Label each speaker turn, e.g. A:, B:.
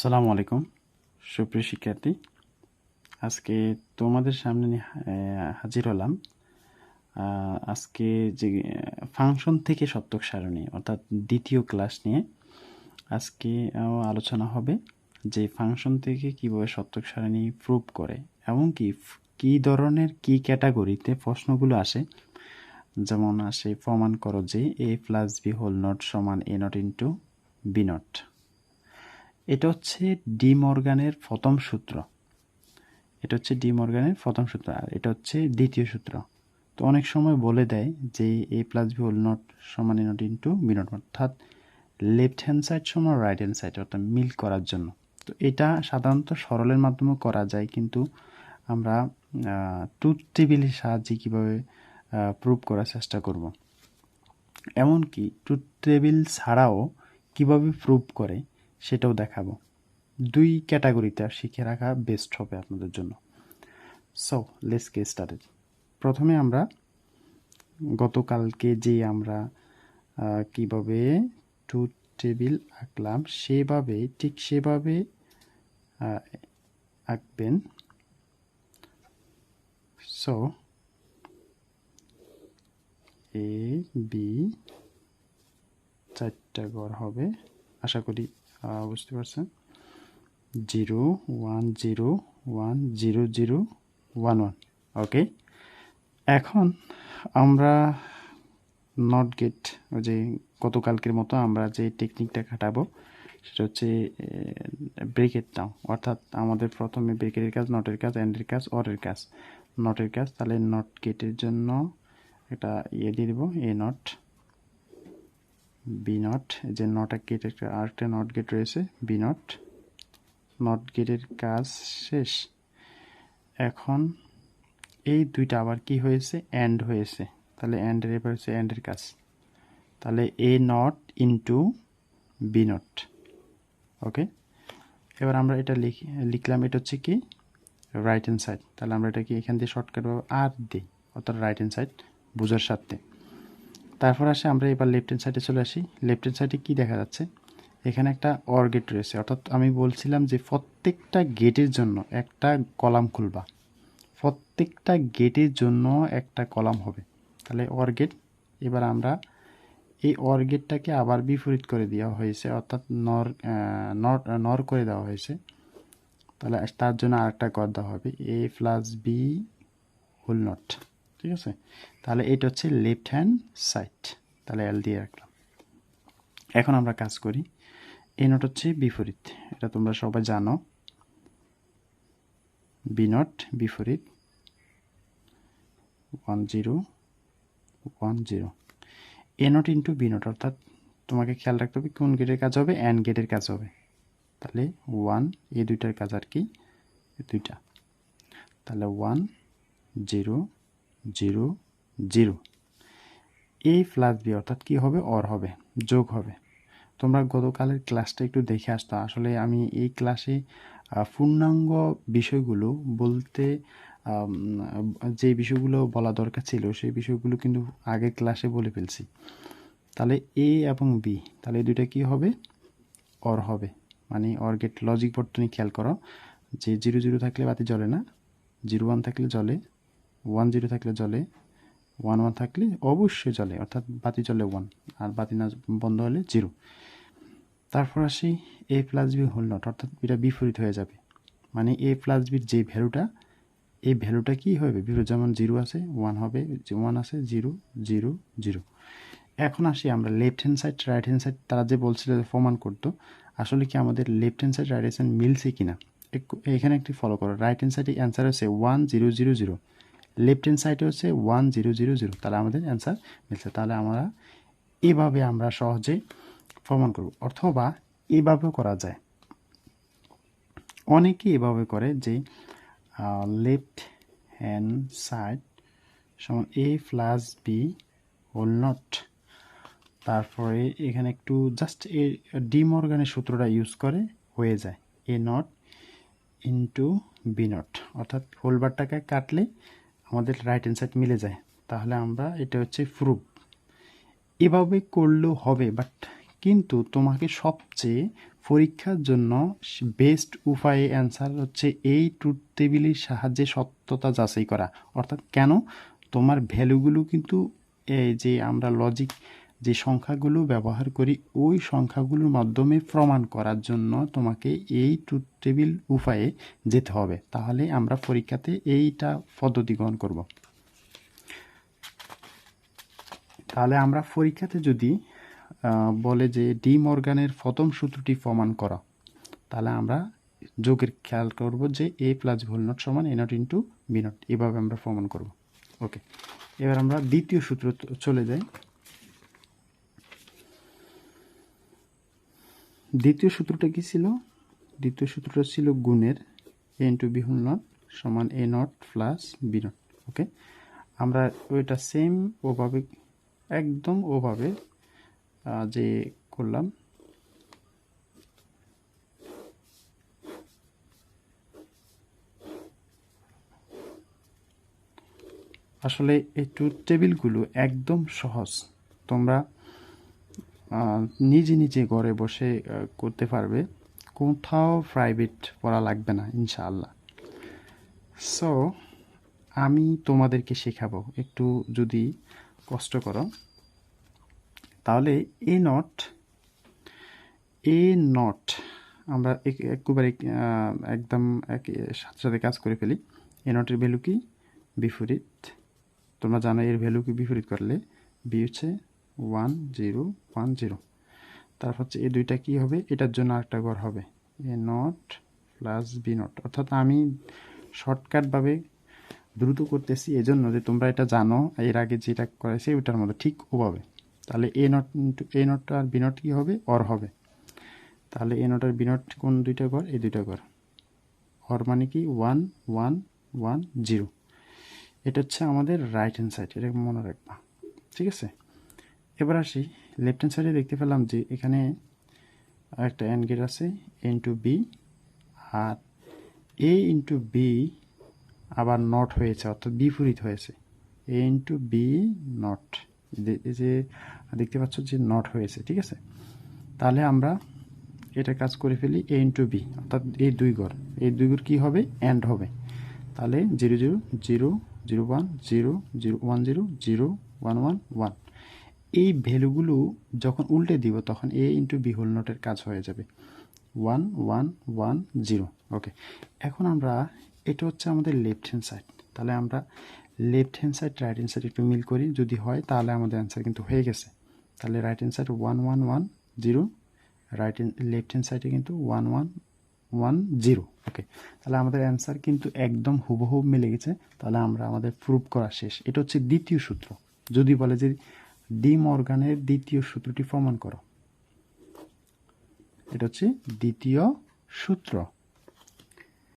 A: আসসালামু আলাইকুম সুপ্রিয় শিক্ষার্থী, আজকে তোমাদের সামনে হাজির হলাম। আজকে যে ফাংশন থেকে সত্যক সারণী অর্থাৎ দ্বিতীয় ক্লাস নিয়ে আজকে আলোচনা হবে যে ফাংশন থেকে কিভাবে সত্যক সারণী প্রুভ করে এবং কি ধরনের কি ক্যাটাগরিতে প্রশ্নগুলো আসে। যেমন আসে প্রমাণ করো যে a plus B whole not সমান a not into B not. এটা হচ্ছে ডি মর্গানের প্রথম সূত্র। আর এটা হচ্ছে দ্বিতীয় সূত্র। তো অনেক সময় বলে দেয় যে এ প্লাস বি হোল নট সমান এ নট ইন্টু বি নট, অর্থাৎ লেফট হ্যান্ড সাইড সমান রাইট হ্যান্ড সাইড, অর্থাৎ মিল করার জন্য। তো এটা সাধারণত সরলের মাধ্যমে করা যায়, কিন্তু আমরা ট্রুথ টেবিলের সাহায্যে কীভাবে প্রুভ করার চেষ্টা করব। এমনকি ট্রুথ টেবিল ছাড়াও কিভাবে প্রুভ করে সেটাও দেখাবো। দুই ক্যাটাগরিতে শিখে রাখা বেস্ট হবে আপনাদের জন্য। So let's get started. প্রথমে আমরা গতকালকে যে আমরা কিভাবে ট্রুথ টেবিল আঁকলাম ঠিক সেভাবে আঁকবেন। সো এ বি চারটা ঘর হবে, আশা করি বুঝতে পারছেন। 0 1 0 1 0 0 1 1। ওকে, এখন আমরা নট গেট, ওই যে গতকালকের মতো আমরা যে টেকনিকটা খাটাবো সেটা হচ্ছে ব্রেকেট নাও, অর্থাৎ আমাদের প্রথমে ব্রেকেটের কাজ, নটের কাজ, এন্ডের কাজ, অরের কাজ। নটের কাজ, তাহলে নট গেটের জন্য এটা দিয়ে দিব এ নট বি নট, যে নট গেট আরেকটা নট গেট রয়েছে বি নট। নট গেটের কাজ শেষ। এখন এই দুইটা আবার কি হয়েছে, অ্যান্ড হয়েছে, তাহলে অ্যান্ডের এবার হচ্ছে অ্যান্ডের কাজ, তাহলে A not into B not. ওকে, এবার আমরা এটা লিখলাম, এটা হচ্ছে কি রাইট হ্যান্ড সাইড, তাহলে আমরা এটা কি এখান দিয়ে শর্টকাট আর দিই, অর্থাৎ রাইট হ্যান্ড সাইড বোঝার সাথে। তারপর আসে আমরা এবার লেফট হ্যান্ড সাইডে চলে আসি। লেফট হ্যান্ড সাইডে কী দেখা যাচ্ছে, এখানে একটা অর গেট রয়েছে, অর্থাৎ আমি বলছিলাম যে প্রত্যেকটা গেটের জন্য একটা কলাম খুলবা, প্রত্যেকটা গেটের জন্য একটা কলাম হবে, তাহলে অর গেট। এবার আমরা এই অর গেটটাকে আবার বিপরীত করে দেওয়া হয়েছে, অর্থাৎ নর করে দেওয়া হয়েছে, তাহলে তার জন্য আরেকটা ঘর দেওয়া হবে এ প্লাস বি হোল নট। ঠিক আছে, তাহলে এটা হচ্ছে লেফট হ্যান্ড সাইড, তাহলে এল দিয়ে রাখলাম। এখন আমরা কাজ করি, এ নট হচ্ছে বিপরীত, এটা তোমরা সবাই জানো, বি নট বিপরীত 1 0 1 0। A not into B not, অর্থাৎ তোমাকে খেয়াল রাখতে হবে কোন গেটের কাজ হবে, অ্যান্ড গেটের কাজ হবে, তাহলে 1 এই দুইটার কাজ আর কি দুইটা, তাহলে 1 0 0 0। এ প্লাস বি অর্থাৎ কি হবে, অর হবে, যোগ হবে। তোমরা গতকালের ক্লাসটা একটু দেখে আসতো, আসলে আমি এই ক্লাসে পূর্ণাঙ্গ বিষয়গুলো বলতে যে বিষয়গুলো বলা দরকার ছিল সেই বিষয়গুলো কিন্তু আগের ক্লাসে বলে ফেলছি। তাহলে এ এবং বি, তাহলে এই দুইটা কি হবে, অর হবে, মানে অর গেট লজিক বর্তনী খেয়াল করো যে 0 0 থাকলে বাতি জ্বলে না, 0 1 থাকলে জ্বলে, 1 0 থাকলে জ্বলে, 1 1 থাকলে অবশ্যই জ্বলে, অর্থাৎ বাতি জ্বলে 1, আর বাতি না বন্ধ হলে 0। তারপর আসি এ প্লাস বি হোল নট, অর্থাৎ এটা বিপরীত হয়ে যাবে, মানে এ প্লাস বির যে ভ্যালুটা, এই ভ্যালুটা কি হবে বিপরীত, যেমন 0 আছে 1 হবে, 1 আছে 0 0 0। এখন আসি আমরা left hand side right hand side, তারা যে বলছিল যে প্রমাণ করতো, আসলে কি আমাদের left hand side right hand side মিলছে কিনা এখানে একটি ফলো করো। রাইট হ্যান্ড সাইডে অ্যান্সার হচ্ছে 1 0 0 0, লেফট হ্যান্ড সাইডে হচ্ছে 1 0 0 0, তাহলে আমাদের অ্যান্সার মিলছে। তাহলে আমরা এভাবে আমরা সহজে প্রমাণ করব, অথবা এভাবেও করা যায়, অনেকে এভাবে করে যে লেফট হ্যান্ড সাইড সমান এ প্লাস বি হোল নট, তারপরে এখানে একটু জাস্ট এ ডি মর্গানের সূত্রটা ইউজ করে হয়ে যায় এ নট ইন্টু বি নট, অর্থাৎ হোলবারটাকে কাটলে আমাদের রাইট হ্যান্ড সাইড মিলে যায়, তাহলে আমরা এটা হচ্ছে প্রুফ। এভাবে করলেও হবে, বাট কিন্তু তোমাকে সবচেয়ে পরীক্ষার জন্য বেস্ট উপায়ে অ্যান্সার হচ্ছে এই ট্রুথ টেবিলের সাহায্যে সত্যতা যাচাই করা। অর্থাৎ কেন? তোমার ভ্যালুগুলো কিন্তু এই যে আমরা লজিক যে সংখ্যাগুলো ব্যবহার করি ওই সংখ্যাগুলোর মাধ্যমে প্রমাণ করার জন্য তোমাকে এই ট্রুথ টেবিল উপায়ে যেতে হবে, তাহলে আমরা পরীক্ষাতে এইটা পদ্ধতি গ্রহণ করব। তাহলে আমরা পরীক্ষাতে যদি বলে যে ডি মর্গানের প্রথম সূত্রটি প্রমাণ করা, তাহলে আমরা যোগের খেয়াল করব যে এ প্লাস ভুল নট সমান এ নট ইন্টু বি নট, এভাবে আমরা প্রমাণ করব। ওকে, এবার আমরা দ্বিতীয় সূত্র চলে যাই। দ্বিতীয় সূত্রটা কি ছিল? দ্বিতীয় সূত্রটা ছিল গুণের এ ইন্টু বি হোল নট সমান এ নট প্লাস বি নট। ওকে, আমরা ওইটা সেম ওভাবে একদম ওভাবে যে করলাম, আসলে এই ট্রুথ টেবিলগুলো একদম সহজ, তোমরা নিজে নিজে ঘরে বসে করতে পারবে, কোথাও প্রাইভেট পড়া লাগবে না ইনশাআল্লাহ। সো আমি তোমাদেরকে শেখাবো, একটু যদি কষ্ট করো। তাহলে এ নট আমরা একবারে একদম সাথে সাথে কাজ করে ফেলি। এ নটের ভ্যালু কি? বিপরীত। তোমরা জানো এর ভ্যালু কি বিপরীত করলে বি হচ্ছে 1 0 1 0। তারপর হচ্ছে এই দুইটা কি হবে? এটার জন্য আরেকটা ঘর হবে এ নট প্লাস বি নট। অর্থাৎ আমি শর্টকাটভাবে দ্রুত করতেছি এজন্য যে তোমরা এটা জানো, এর আগে যেটা করেছে ওটার মধ্যে ঠিক ওভাবে। তাহলে A not into A not আর বি নট কি হবে? অর হবে। তাহলে এ নট আর বি নট কোন দুইটা ঘর? এই দুইটা ঘর। অর মানে কি? 1 1 1 0। এটা হচ্ছে আমাদের রাইট হ্যান্ড সাইড, এটা মনে রাখবা, ঠিক আছে? এবার আসি লেফট হ্যান্ড সাইডে, দেখতে পেলাম যে এখানে একটা অ্যান্ড গেট আছে এ ইন্টু বি, আর এ ইন্টু বি আবার নট হয়েছে, অর্থাৎ বিপরীত হয়েছে। এ ইন্টু বি নট, এই যে দেখতে পাচ্ছ যে নট হয়েছে, ঠিক আছে? তাহলে আমরা এটা কাজ করে ফেলি এ ইন্টু বি, অর্থাৎ এই দুই ঘর, এই দুই ঘর কী হবে? অ্যান্ড হবে। তাহলে 0 0 0 0 1 0 0 1 0 0 1 1 1। এই ভ্যালুগুলো যখন উল্টে দিব তখন এ ইন্টু বি হোল নটের কাজ হয়ে যাবে 1 1 1 0। ওকে, এখন আমরা এটা হচ্ছে আমাদের লেফট হ্যান্ড সাইড, তাহলে আমরা left hand side right hand side একটু মিল করি, যদি হয় তাহলে আমাদের অ্যান্সার কিন্তু হয়ে গেছে। তাহলে right hand side 1 1 1 0, left hand সাইডে কিন্তু 1 1 1 0। ওকে, তাহলে আমাদের অ্যান্সার কিন্তু একদম হুবহু মিলে গেছে। তাহলে আমরা আমাদের প্রুভ করা শেষ। এটা হচ্ছে দ্বিতীয় সূত্র। যদি বলে যে ডি মর্গানের দ্বিতীয় সূত্রটি প্রমাণ করো, এটা হচ্ছে দ্বিতীয় সূত্র।